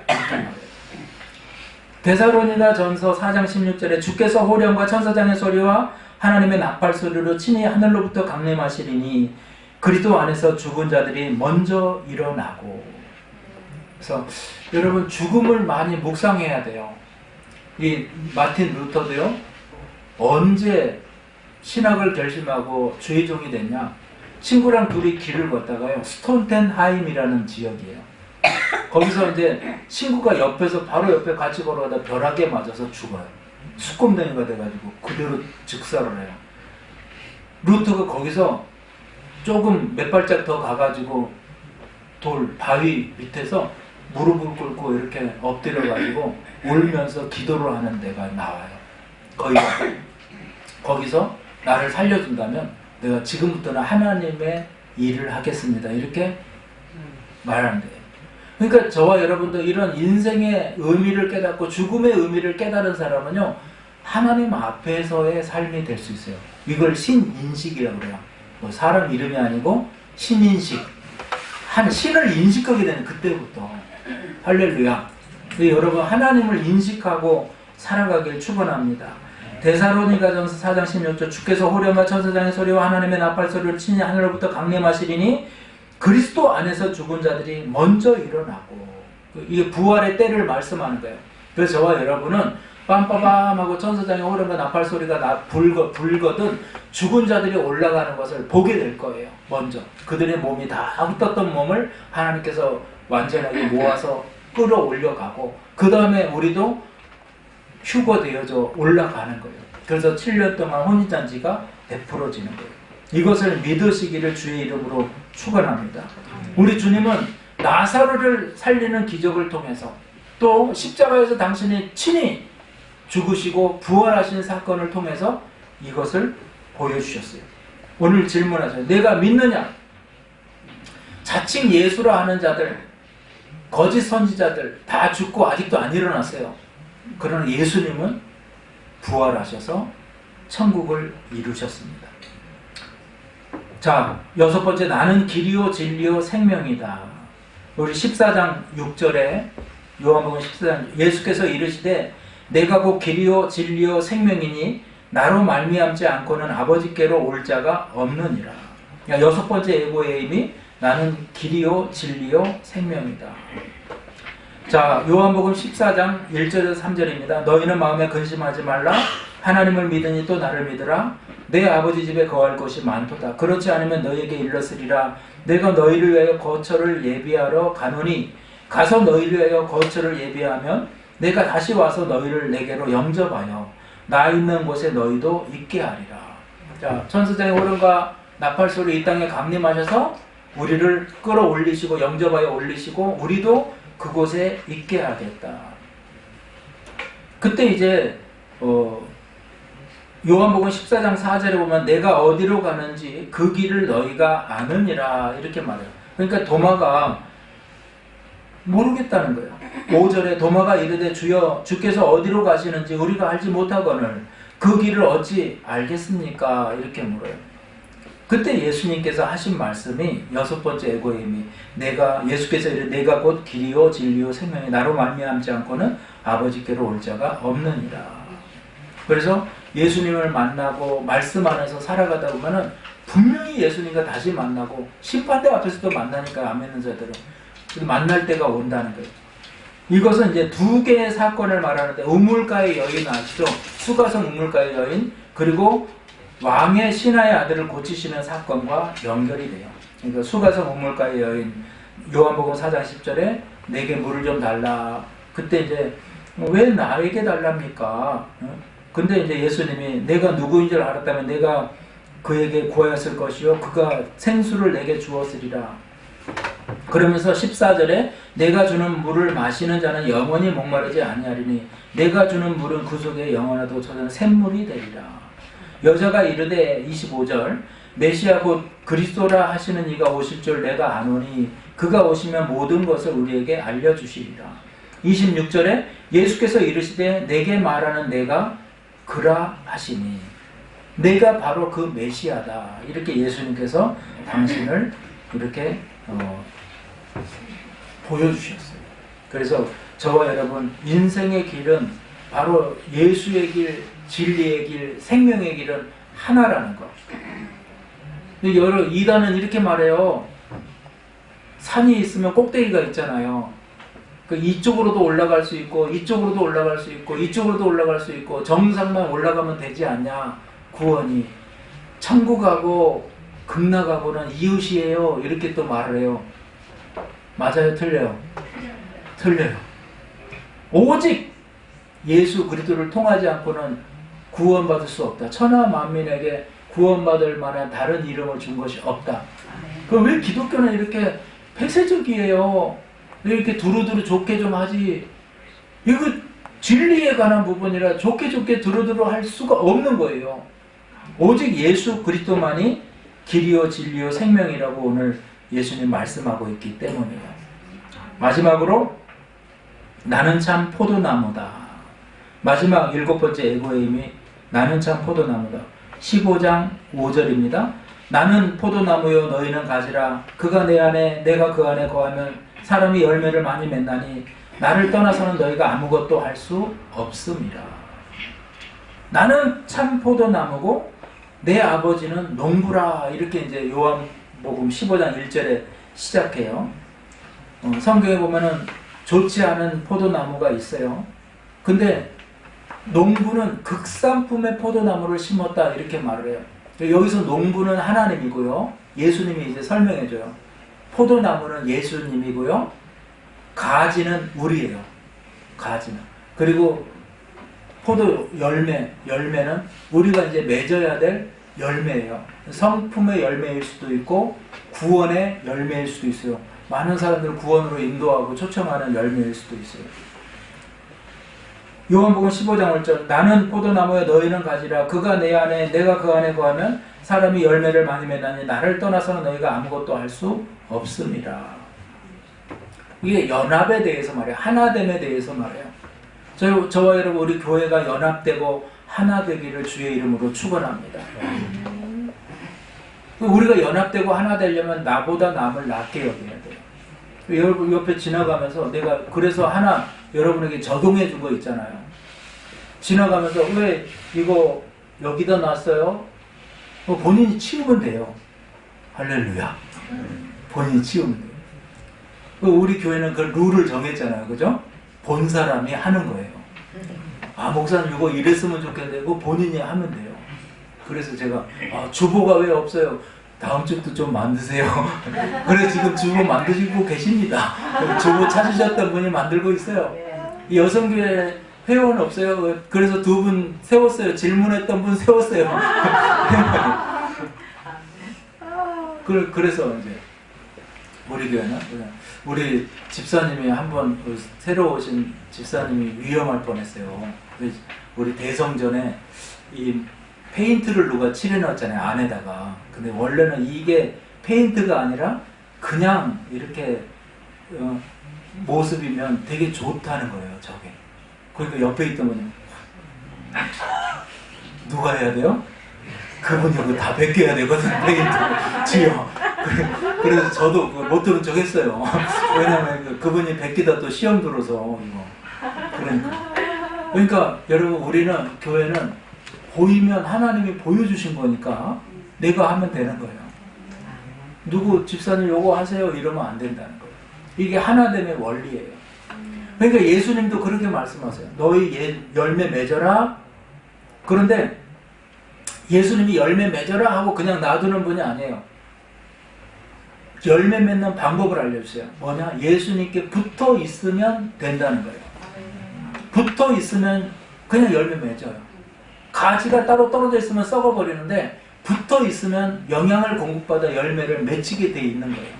데살로니가 전서 4장 16절에 주께서 호령과 천사장의 소리와 하나님의 나팔 소리로 친히 하늘로부터 강림하시리니 그리스도 안에서 죽은 자들이 먼저 일어나고. 그래서 여러분 죽음을 많이 묵상해야 돼요. 이 마틴 루터도요. 언제 신학을 결심하고 주의종이 됐냐. 친구랑 둘이 길을 걷다가요. 스톤텐하임이라는 지역이에요. 거기서 이제 친구가 옆에서 바로 옆에 같이 걸어가다 벼락에 맞아서 죽어요. 수검댕이가 돼가지고 그대로 즉사를 해요. 루터가 거기서 조금 몇 발짝 더 가가지고 바위 밑에서 무릎을 꿇고 이렇게 엎드려가지고 울면서 기도를 하는 데가 나와요. 거기서 나를 살려준다면 내가 지금부터는 하나님의 일을 하겠습니다. 이렇게 말하는 데요. 그러니까 저와 여러분도 이런 인생의 의미를 깨닫고 죽음의 의미를 깨달은 사람은요. 하나님 앞에서의 삶이 될 수 있어요. 이걸 신인식이라고 그래요. 뭐 사람 이름이 아니고 신인식. 신을 인식하게 되는 그때부터. 할렐루야. 여러분 하나님을 인식하고 살아가길 축원합니다. 데살로니가전서 4장 16절 주께서 호련과 천사장의 소리와 하나님의 나팔 소리를 친히 하늘로부터 강림하시리니 그리스도 안에서 죽은 자들이 먼저 일어나고 이게 부활의 때를 말씀하는 거예요. 그래서 저와 여러분은 빰빠밤하고 천사장의 호련과 나팔 소리가 불거든 죽은 자들이 올라가는 것을 보게 될 거예요. 먼저 그들의 몸이 다 흩었던 몸을 하나님께서 완전하게 모아서 끌어올려가고 그 다음에 우리도 휴거되어져 올라가는 거예요. 그래서 7년 동안 혼인잔치가 베풀어지는 거예요. 이것을 믿으시기를 주의 이름으로 축원합니다. 우리 주님은 나사로를 살리는 기적을 통해서 또 십자가에서 당신이 친히 죽으시고 부활하신 사건을 통해서 이것을 보여주셨어요. 오늘 질문하세요. 내가 믿느냐? 자칭 예수라 하는 자들, 거짓 선지자들 다 죽고 아직도 안 일어났어요. 그러나 예수님은 부활하셔서 천국을 이루셨습니다. 자, 6번째, 나는 길이요 진리요 생명이다. 우리 14장 6절에 요한복음 14장 예수께서 이르시되 내가 곧 길이요 진리요 생명이니 나로 말미암지 않고는 아버지께로 올 자가 없느니라. 6번째 에고의 나는 길이요 진리요 생명이다. 자, 요한복음 14장 1절에서 3절입니다. 너희는 마음에 근심하지 말라. 하나님을 믿으니 또 나를 믿으라. 내 아버지 집에 거할 곳이 많도다. 그렇지 않으면 너희에게 일렀으리라. 내가 너희를 위하여 거처를 예비하러 가노니 가서 너희를 위하여 거처를 예비하면 내가 다시 와서 너희를 내게로 영접하여 나 있는 곳에 너희도 있게 하리라. 자, 천사장의 호령과 나팔 소리 이 땅에 강림하셔서 우리를 끌어올리시고 영접하여 올리시고 우리도 그곳에 있게 하겠다. 그때 이제 요한복음 14장 4절에 보면 내가 어디로 가는지 그 길을 너희가 아느니라 이렇게 말해요. 그러니까 도마가 모르겠다는 거예요. 5절에 도마가 이르되 주여 주께서 어디로 가시는지 우리가 알지 못하거늘 그 길을 어찌 알겠습니까? 이렇게 물어요. 그때 예수님께서 하신 말씀이 6번째 에고임이 예수께서 이르되 내가 곧 길이요 진리요 생명이 나로 말미암지 않고는 아버지께로 올 자가 없느니라. 그래서 예수님을 만나고 말씀 안에서 살아가다 보면은 분명히 예수님과 다시 만나고 심판대 앞에서도 만나니까 안 믿는 자들은 만날 때가 온다는 거예요. 이것은 이제 두 개의 사건을 말하는데 우물가의 여인 아시죠? 수가성 우물가의 여인 그리고 왕의 신하의 아들을 고치시는 사건과 연결이 돼요. 그러니까 수가성 우물가의 여인 요한복음 4장 10절에 내게 물을 좀 달라. 그때 이제 왜 나에게 달랍니까? 근데 이제 예수님이 내가 누구인 줄 알았다면 내가 그에게 구하였을 것이요 그가 생수를 내게 주었으리라. 그러면서 14절에 내가 주는 물을 마시는 자는 영원히 목마르지 아니하리니 내가 주는 물은 그 속에 영원하도 저는 샘물이 되리라. 여자가 이르되 25절 메시아 곧 그리스도라 하시는 이가 오실 줄 내가 아노니 그가 오시면 모든 것을 우리에게 알려주시리라. 26절에 예수께서 이르시되 내게 말하는 내가 그라 하시니 내가 바로 그 메시아다. 이렇게 예수님께서 당신을 이렇게 보여주셨어요. 그래서 저와 여러분 인생의 길은 바로 예수의 길, 진리의 길, 생명의 길은 하나라는 것. 여러 이단은 이렇게 말해요. 산이 있으면 꼭대기가 있잖아요. 이쪽으로도 올라갈 수 있고 이쪽으로도 올라갈 수 있고 이쪽으로도 올라갈 수 있고 정상만 올라가면 되지 않냐. 구원이 천국하고 극락하고는 이웃이에요. 이렇게 또 말을 해요. 맞아요? 틀려요? 틀려요. 오직 예수 그리스도를 통하지 않고는 구원받을 수 없다. 천하 만민에게 구원받을 만한 다른 이름을 준 것이 없다. 그럼 왜 기독교는 이렇게 폐쇄적이에요? 왜 이렇게 두루두루 좋게 좀 하지? 이거 진리에 관한 부분이라 좋게 두루두루 할 수가 없는 거예요. 오직 예수 그리스도만이 길이요 진리요 생명이라고 오늘 예수님 말씀하고 있기 때문이에요. 마지막으로 나는 참 포도나무다. 마지막 7번째 애고의 힘이 나는 참 포도나무다. 15장 5절입니다. 나는 포도나무요 너희는 가지라. 그가 내 안에 내가 그 안에 거하면 사람이 열매를 많이 맺나니 나를 떠나서는 너희가 아무것도 할 수 없음이라. 나는 참 포도나무고 내 아버지는 농부라. 이렇게 이제 요한복음 15장 1절에 시작해요. 성경에 보면은 좋지 않은 포도나무가 있어요. 근데 농부는 극산품의 포도나무를 심었다 이렇게 말을 해요. 여기서 농부는 하나님이고요. 예수님이 이제 설명해줘요. 포도나무는 예수님이고요. 가지는 우리예요. 가지는. 그리고 포도 열매는 우리가 이제 맺어야 될 열매예요. 성품의 열매일 수도 있고 구원의 열매일 수도 있어요. 많은 사람들을 구원으로 인도하고 초청하는 열매일 수도 있어요. 요한복음 15장 5절 나는 포도나무에 너희는 가지라. 그가 내 안에 내가 그 안에 거하면 사람이 열매를 많이 맺나니 나를 떠나서는 너희가 아무것도 할 수 없습니다. 이게 연합에 대해서 말해요. 하나됨에 대해서 말해요. 저와 여러분 우리 교회가 연합되고 하나 되기를 주의 이름으로 축원합니다. 우리가 연합되고 하나 되려면 나보다 남을 낫게 여겨야 돼요. 여러분 옆에 지나가면서 내가 그래서 하나 여러분에게 적용해 준 거 있잖아요. 지나가면서 왜 이거 여기다 놨어요? 본인이 치우면 돼요. 할렐루야. 본인이 치우면 돼요. 우리 교회는 그 룰을 정했잖아요. 그죠? 본 사람이 하는 거예요. 아, 목사님 이거 이랬으면 좋겠는데 그거 본인이 하면 돼요. 그래서 제가 주보가 왜 없어요? 다음 주도 좀 만드세요. 그래 지금 주보 만드시고 계십니다. 주보 찾으셨던 분이 만들고 있어요. 이 여성교회 회원 없어요. 그래서 2분 세웠어요. 질문했던 분 세웠어요. 그래서 이제 우리 교회는 우리 집사님이 한번 새로 오신 집사님이 위험할 뻔했어요. 우리 대성전에 이 페인트를 누가 칠해놨잖아요. 안에다가. 근데 원래는 이게 페인트가 아니라 그냥 이렇게 모습이면 되게 좋다는 거예요. 저게. 그러니까 옆에 있던 분이 누가 해야 돼요? 그분이 그거 다 벗겨야 되거든. 페인트 지요. 그래서 저도 못 들은 척 했어요. 왜냐면 그분이 벗기다 또 시험 들어서 이거. 그러니까 여러분 우리는 교회는 보이면 하나님이 보여주신 거니까 내가 하면 되는 거예요. 누구 집사님 요거 하세요 이러면 안 된다는 거예요. 이게 하나됨의 원리예요. 그러니까 예수님도 그렇게 말씀하세요. 너희 열매 맺어라. 그런데 예수님이 열매 맺어라 하고 그냥 놔두는 분이 아니에요. 열매 맺는 방법을 알려주세요. 뭐냐? 예수님께 붙어 있으면 된다는 거예요. 붙어 있으면 그냥 열매 맺어요. 가지가 따로 떨어져 있으면 썩어버리는데 붙어 있으면 영양을 공급받아 열매를 맺히게 돼 있는 거예요.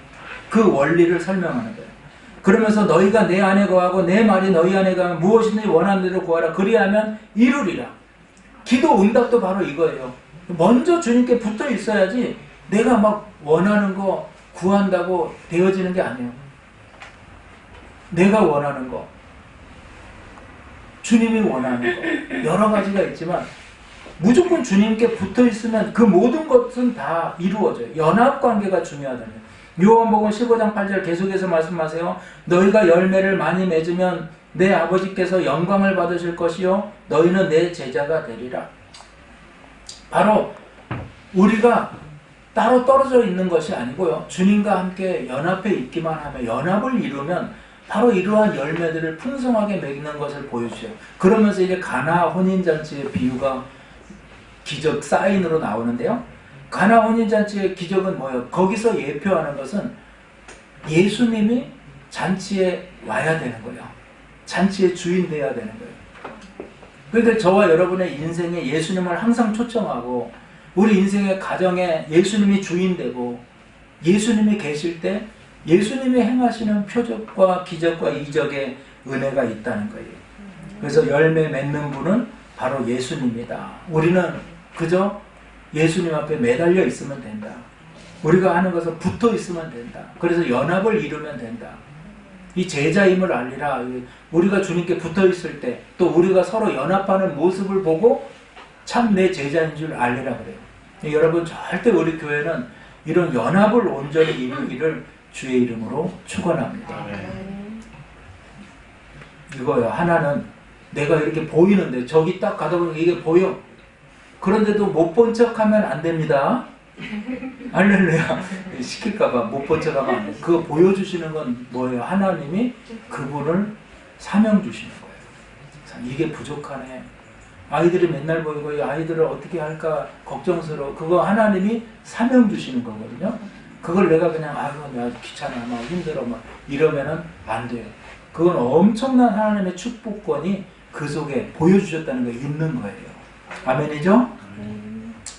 그 원리를 설명하는 거예요. 그러면서 너희가 내 안에 거하고 내 말이 너희 안에 거하면 무엇이든지 원하는 대로 구하라. 그리하면 이루리라. 기도 응답도 바로 이거예요. 먼저 주님께 붙어 있어야지 내가 막 원하는 거 구한다고 되어지는 게 아니에요. 내가 원하는 거, 주님이 원하는 거 여러 가지가 있지만 무조건 주님께 붙어 있으면 그 모든 것은 다 이루어져요. 연합관계가 중요하다는 거예요. 요한복음 15장 8절 계속해서 말씀하세요. 너희가 열매를 많이 맺으면 내 아버지께서 영광을 받으실 것이요 너희는 내 제자가 되리라. 바로 우리가 따로 떨어져 있는 것이 아니고요. 주님과 함께 연합해 있기만 하면 연합을 이루면 바로 이러한 열매들을 풍성하게 맺는 것을 보여주세요. 그러면서 이제 가나 혼인잔치의 비유가 기적 사인으로 나오는데요. 가나 혼인잔치의 기적은 뭐예요? 거기서 예표하는 것은 예수님이 잔치에 와야 되는 거예요. 잔치의 주인 되어야 되는 거예요. 그러니까 저와 여러분의 인생에 예수님을 항상 초청하고 우리 인생의 가정에 예수님이 주인 되고 예수님이 계실 때 예수님이 행하시는 표적과 기적과 이적의 은혜가 있다는 거예요. 그래서 열매 맺는 분은 바로 예수님이다. 우리는 그저 예수님 앞에 매달려 있으면 된다. 우리가 하는 것은 붙어 있으면 된다. 그래서 연합을 이루면 된다. 이 제자임을 알리라. 우리가 주님께 붙어 있을 때 또 우리가 서로 연합하는 모습을 보고 참 내 제자인 줄 알리라 그래요. 여러분 절대 우리 교회는 이런 연합을 온전히 이루기를 주의 이름으로 축원합니다. 이거요. 하나는 내가 이렇게 보이는데 저기 딱 가다 보면 이게 보여. 그런데도 못 본 척하면 안 됩니다. 할렐루야. 시킬까봐 못 본 척하면 안 돼. 그거 보여주시는 건 뭐예요? 하나님이 그분을 사명 주시는 거예요. 이게 부족하네. 아이들이 맨날 보이고 아이들을 어떻게 할까 걱정스러워. 그거 하나님이 사명 주시는 거거든요. 그걸 내가 그냥 아유 내가 귀찮아 막 힘들어 막 이러면은 안 돼요. 그건 엄청난 하나님의 축복권이 그 속에 보여주셨다는 게 있는 거예요. 아멘이죠?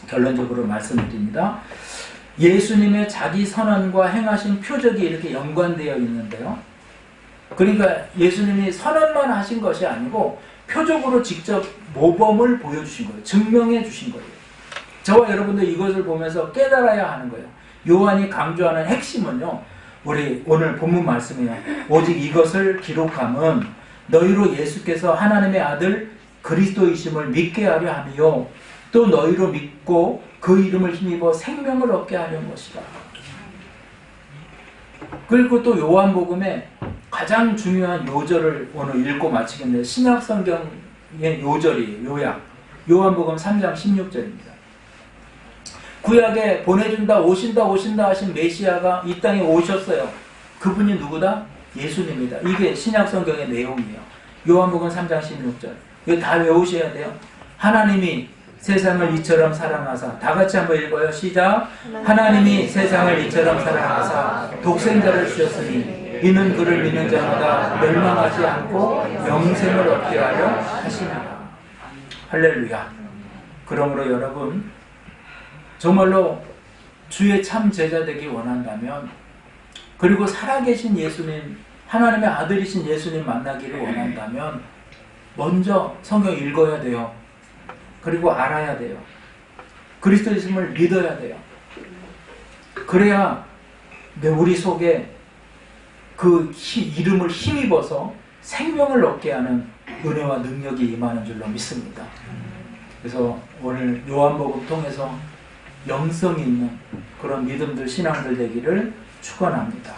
결론적으로 말씀드립니다. 예수님의 자기 선언과 행하신 표적이 이렇게 연관되어 있는데요. 그러니까 예수님이 선언만 하신 것이 아니고 표적으로 직접 모범을 보여주신 거예요. 증명해 주신 거예요. 저와 여러분들 이것을 보면서 깨달아야 하는 거예요. 요한이 강조하는 핵심은요. 우리 오늘 본문 말씀이에요. 오직 이것을 기록함은 너희로 예수께서 하나님의 아들 그리스도이심을 믿게 하려 함이요. 또 너희로 믿고 그 이름을 힘입어 생명을 얻게 하려는 것이다. 그리고 또 요한복음에 가장 중요한 요절을 오늘 읽고 마치겠는데 신약 성경의 요절이에요. 요약. 요한복음 3장 16절입니다. 구약에 보내준다 오신다 하신 메시아가 이 땅에 오셨어요. 그분이 누구다? 예수님이다. 이게 신약 성경의 내용이에요. 요한복음 3장 16절. 이거 다 외우셔야 돼요. 하나님이 세상을 이처럼 사랑하사. 다 같이 한번 읽어요. 시작. 하나님이 세상을 이처럼 사랑하사 독생자를 주셨으니 이는 그를 믿는 자마다 멸망하지 않고 영생을 얻게 하려 하시니라. 할렐루야. 그러므로 여러분 정말로 주의 참 제자 되기 원한다면 그리고 살아계신 예수님 하나님의 아들이신 예수님 만나기를 원한다면 먼저 성경 읽어야 돼요. 그리고 알아야 돼요. 그리스도이심을 믿어야 돼요. 그래야 우리 속에 그 이름을 힘입어서 생명을 얻게 하는 은혜와 능력이 임하는 줄로 믿습니다. 그래서 오늘 요한복음 통해서 영성 있는 그런 믿음들 신앙들 되기를 축원합니다.